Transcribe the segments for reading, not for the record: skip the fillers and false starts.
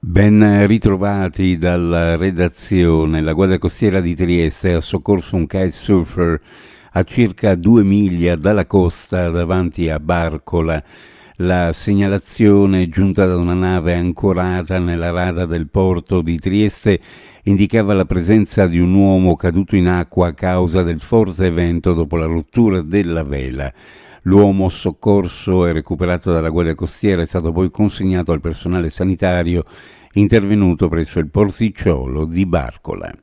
Ben ritrovati dalla redazione. La Guardia Costiera di Trieste ha soccorso un kitesurfer a circa 2 miglia dalla costa davanti a Barcola. La segnalazione giunta da una nave ancorata nella rada del porto di Trieste indicava la presenza di un uomo caduto in acqua a causa del forte vento dopo la rottura della vela. L'uomo soccorso e recuperato dalla Guardia Costiera è stato poi consegnato al personale sanitario intervenuto presso il porticciolo di Barcola.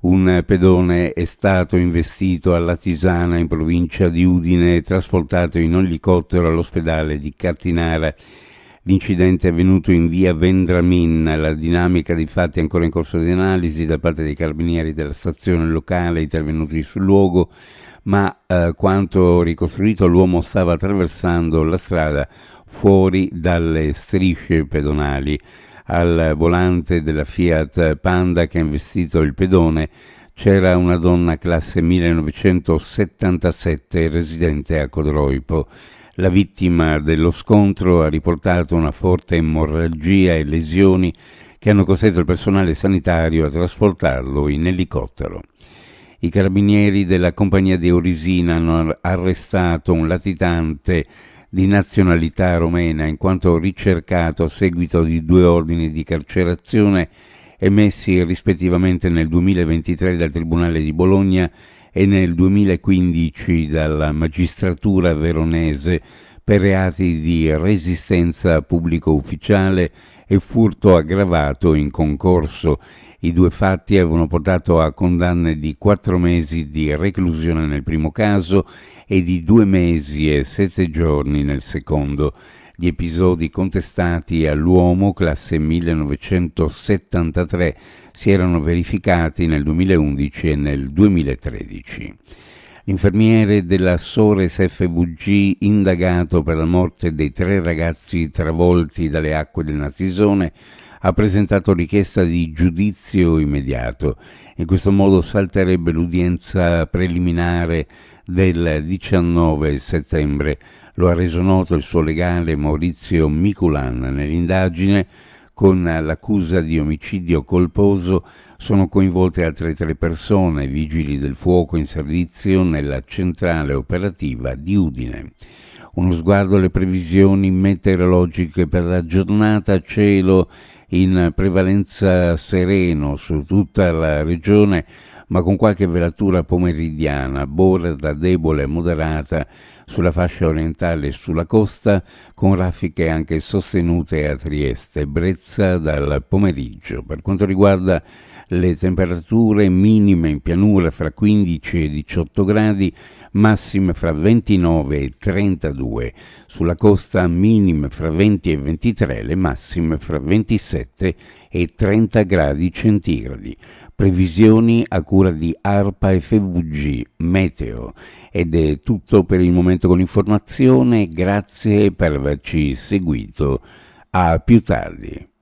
Un pedone è stato investito alla Tisana in provincia di Udine e trasportato in elicottero all'ospedale di Cattinara. L'incidente è avvenuto in via Vendramin, la dinamica dei fatti è ancora in corso di analisi da parte dei carabinieri della stazione locale intervenuti sul luogo, ma quanto ricostruito l'uomo stava attraversando la strada fuori dalle strisce pedonali. Al volante della Fiat Panda che ha investito il pedone c'era una donna classe 1977 residente a Codroipo. La vittima dello scontro ha riportato una forte emorragia e lesioni che hanno costretto il personale sanitario a trasportarlo in elicottero. I carabinieri della compagnia di Orisina hanno arrestato un latitante di nazionalità romena in quanto ricercato a seguito di 2 ordini di carcerazione emessi rispettivamente nel 2023 dal Tribunale di Bologna e nel 2015 dalla magistratura veronese per reati di resistenza pubblico ufficiale e furto aggravato in concorso. I 2 fatti avevano portato a condanne di 4 mesi di reclusione nel primo caso e di 2 mesi e 7 giorni nel secondo. Gli episodi contestati all'uomo, classe 1973, si erano verificati nel 2011 e nel 2013. L'infermiere della Sores FVG, indagato per la morte dei 3 ragazzi travolti dalle acque del Natisone, ha presentato richiesta di giudizio immediato. In questo modo salterebbe l'udienza preliminare del 19 settembre. Lo ha reso noto il suo legale Maurizio Miculan. Nell'indagine, con l'accusa di omicidio colposo, sono coinvolte altre 3 persone, vigili del fuoco in servizio nella centrale operativa di Udine. Uno sguardo alle previsioni meteorologiche per la giornata: cielo in prevalenza sereno su tutta la regione, ma con qualche velatura pomeridiana, borda debole e moderata sulla fascia orientale e sulla costa, con raffiche anche sostenute a Trieste, brezza dal pomeriggio. Per quanto riguarda le temperature, minime in pianura fra 15 e 18 gradi, massime fra 29 e 32. Sulla costa minime fra 20 e 23, le massime fra 27 e 30 gradi centigradi. Previsioni a cura di ARPA FVG Meteo. Ed è tutto per il momento con l'informazione. Grazie per averci seguito. A più tardi.